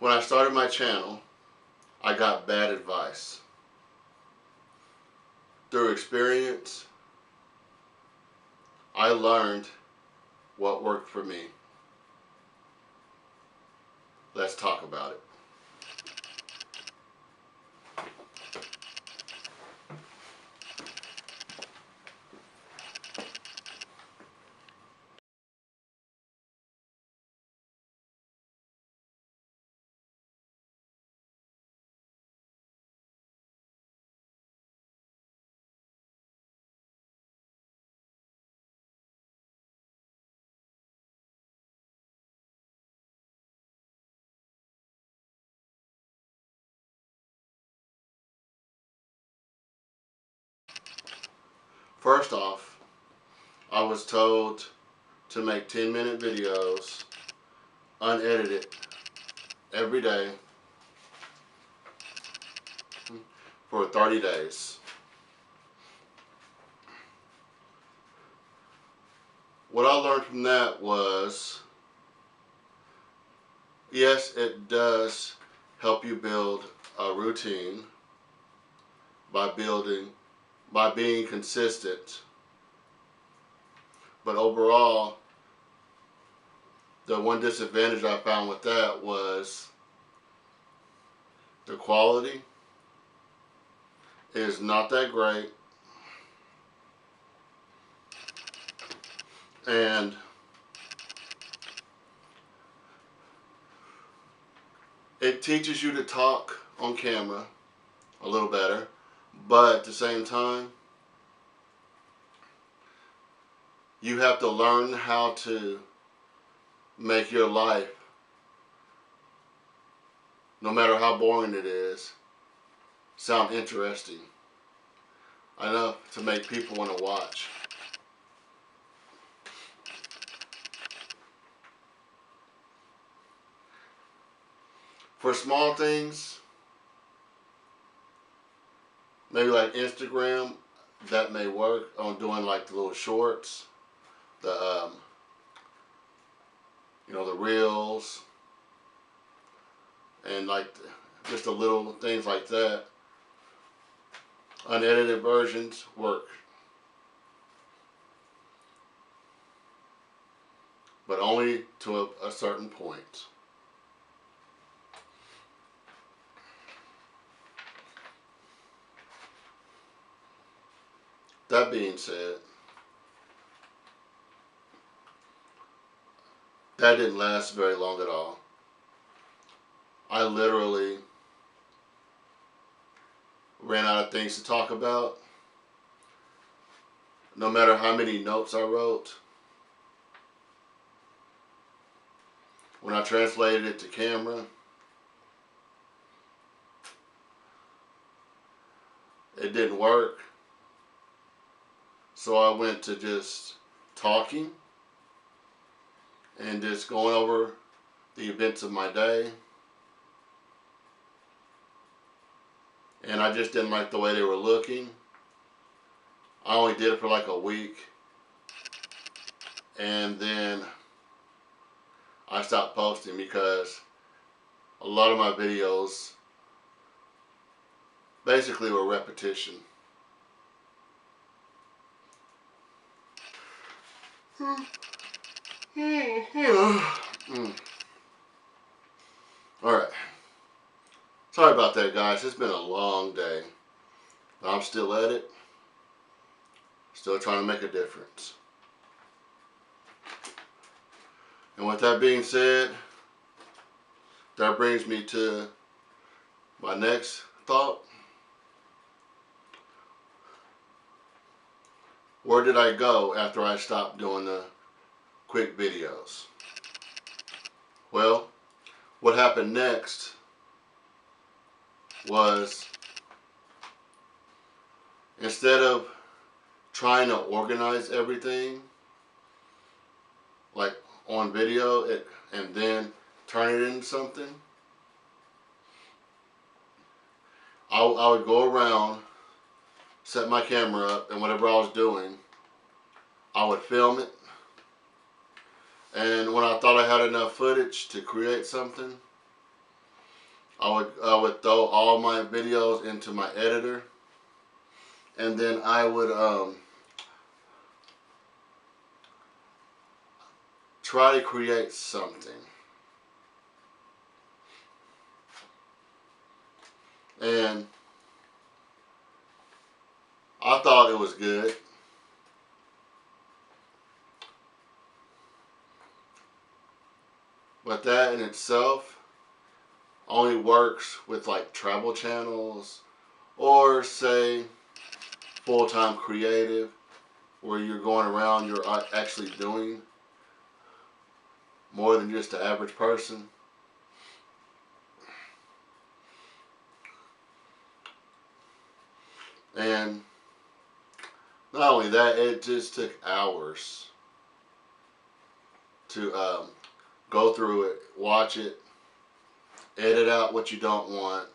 When I started my channel, I got bad advice. Through experience, I learned what worked for me. Let's talk about it. First off, I was told to make 10-minute videos, unedited, every day for 30 days. What I learned from that was, yes, it does help you build a routine by being consistent. But overall, the one disadvantage I found with that was the quality is not that great, and it teaches you to talk on camera a little better, but at the same time, you have to learn how to make your life, no matter how boring it is, sound interesting enough to make people want to watch. For small things, maybe like Instagram, that may work on doing like the little shorts, the the reels, and like just the little things like that. Unedited versions work, but only to a certain point. That being said, that didn't last very long at all. I literally ran out of things to talk about. No matter how many notes I wrote, when I translated it to camera, it didn't work. So I went to just talking and just going over the events of my day. And I just didn't like the way they were looking. I only did it for like a week. And then I stopped posting because a lot of my videos basically were repetition. Alright. Sorry about that, guys. It's been a long day. But I'm still at it. Still trying to make a difference. And with that being said, that brings me to my next thought. Where did I go after I stopped doing the quick videos? Well, what happened next was, instead of trying to organize everything like on video and then turn it into something, I would go around, set my camera up, and whatever I was doing, I would film it. And when I thought I had enough footage to create something, I would throw all my videos into my editor, and then I would try to create something. And I thought it was good. But that in itself only works with like travel channels or say full-time creative where you're going around, you're actually doing more than just the average person. And not only that, it just took hours to go through it, watch it, edit out what you don't want,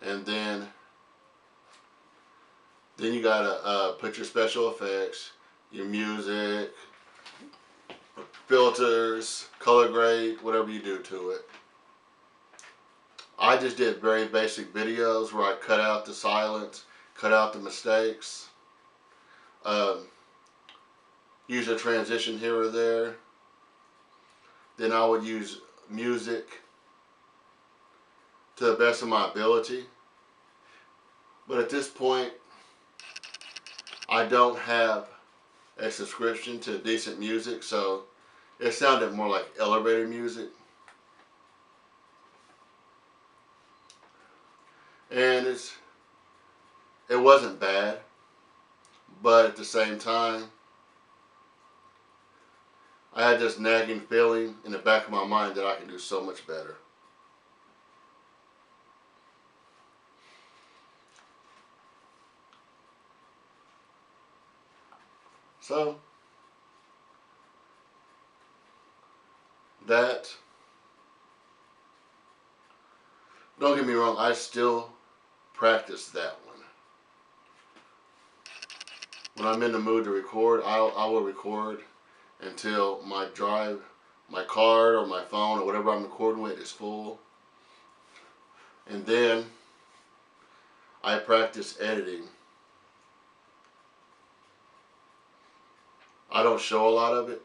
and then you gotta put your special effects, your music, filters, color grade, whatever you do to it. I just did very basic videos where I cut out the silence, cut out the mistakes, um, use a transition here or there. Then I would use music to the best of my ability. But at this point, I don't have a subscription to decent music, so it sounded more like elevator music. And it wasn't bad, but at the same time, I had this nagging feeling in the back of my mind that I could do so much better. So, that, don't get me wrong, I still practice that one. When I'm in the mood to record, I will record until my card or my phone or whatever I'm recording with is full. And then I practice editing. I don't show a lot of it,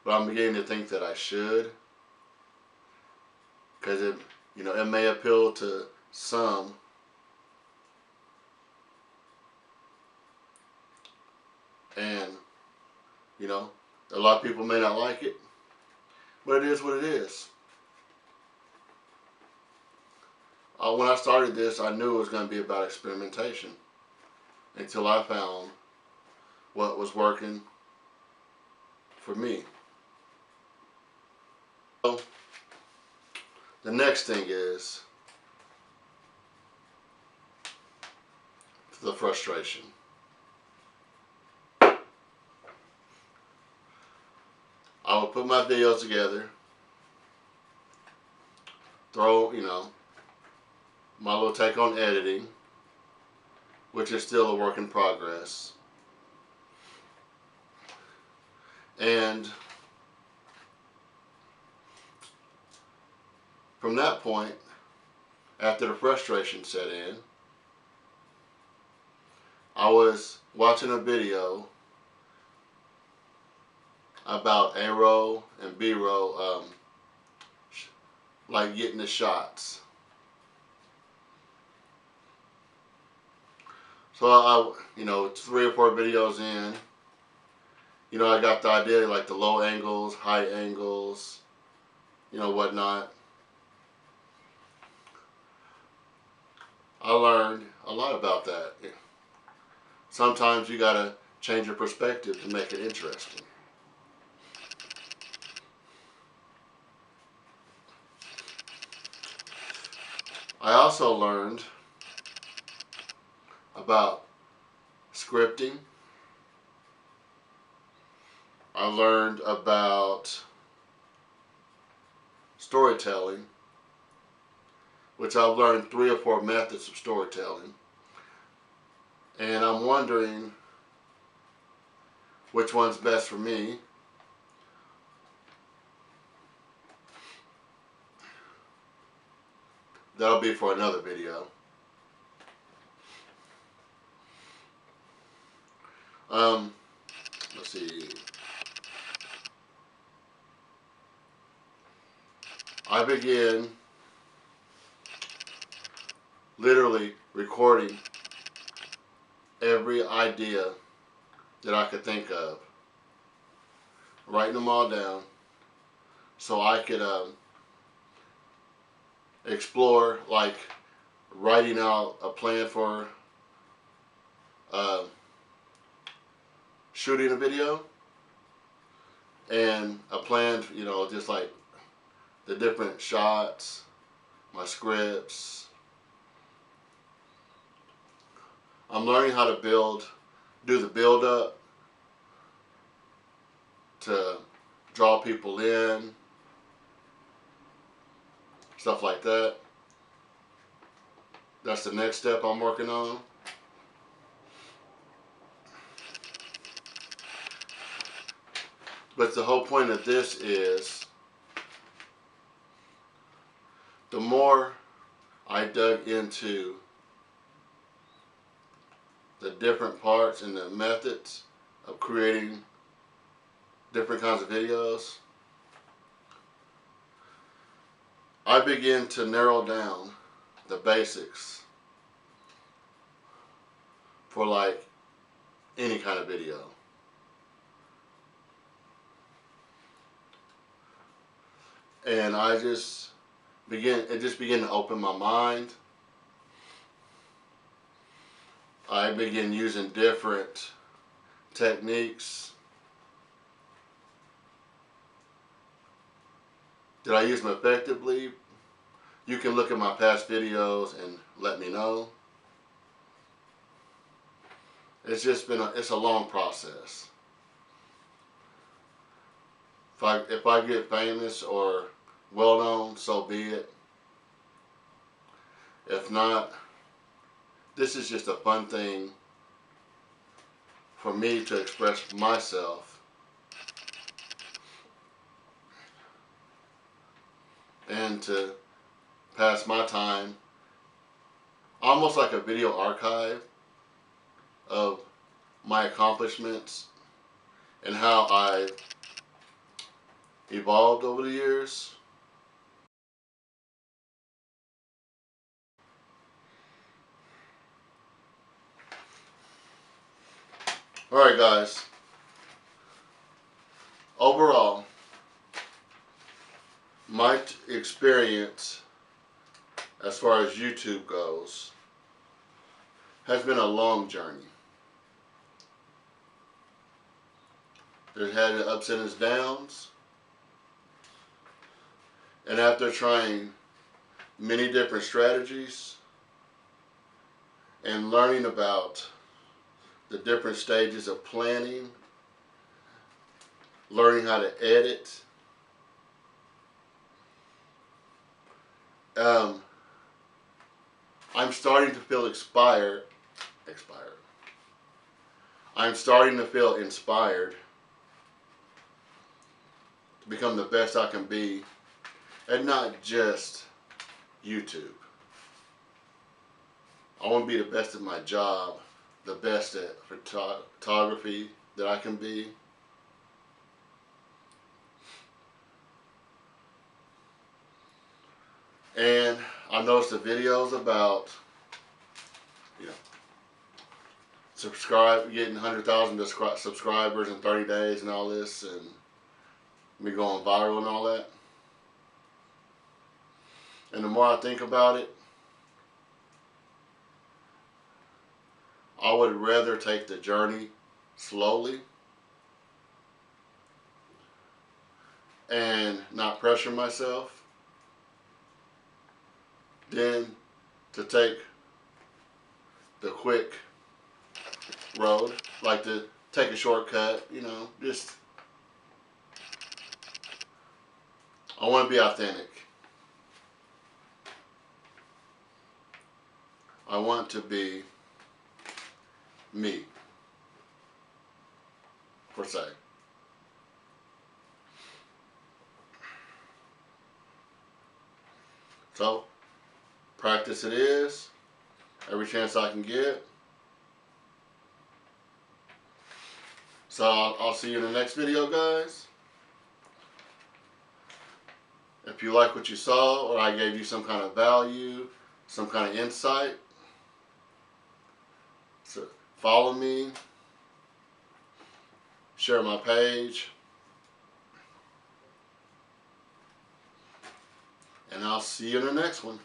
but I'm beginning to think that I should, because it may appeal to some, and a lot of people may not like it, but it is what it is. When I started this, I knew it was going to be about experimentation until I found what was working for me. So the next thing is the frustration. I would put my videos together, throw, my little take on editing, which is still a work in progress. And from that point, after the frustration set in, I was watching a video about A-roll and B-roll, like getting the shots. So I 3 or 4 videos in, I got the idea, like the low angles, high angles, whatnot. I learned a lot about that. Sometimes you gotta change your perspective to make it interesting. I also learned about scripting. I learned about storytelling, which I've learned 3 or 4 methods of storytelling. And I'm wondering which one's best for me. that'll be for another video. Let's see. I began literally recording every idea that I could think of, writing them all down so I could explore, like writing out a plan for shooting a video, and a plan, you know, just like the different shots, my scripts. I'm learning how to do the build up to draw people in, stuff like that. That's the next step I'm working on. But the whole point of this is, the more I dug into the different parts and the methods of creating different kinds of videos, I begin to narrow down the basics for like any kind of video. And it just began to open my mind. I began using different techniques. Did I use them effectively? You can look at my past videos and let me know. It's just been it's a long process. If I get famous or well known, so be it. If not, this is just a fun thing for me to express myself and to pass my time, almost like a video archive of my accomplishments and how I evolved over the years. Alright guys, overall, my experience as far as YouTube goes has been a long journey. It had its ups and its downs, and after trying many different strategies and learning about the different stages of planning, learning how to edit, I'm starting to feel inspired. I'm starting to feel inspired to become the best I can be, and not just YouTube. I want to be the best at my job, the best at photography that I can be. And I noticed the videos about, you know, getting 100,000 subscribers in 30 days and all this, and me going viral and all that. And the more I think about it, I would rather take the journey slowly and not pressure myself than to take the quick road, like to take a shortcut, you know. Just, I want to be authentic. I want to be me, per se. So, Practice it is. Every chance I can get. So I'll see you in the next video, guys. If you like what you saw, or I gave you some kind of value, some kind of insight, so follow me, share my page, and I'll see you in the next one.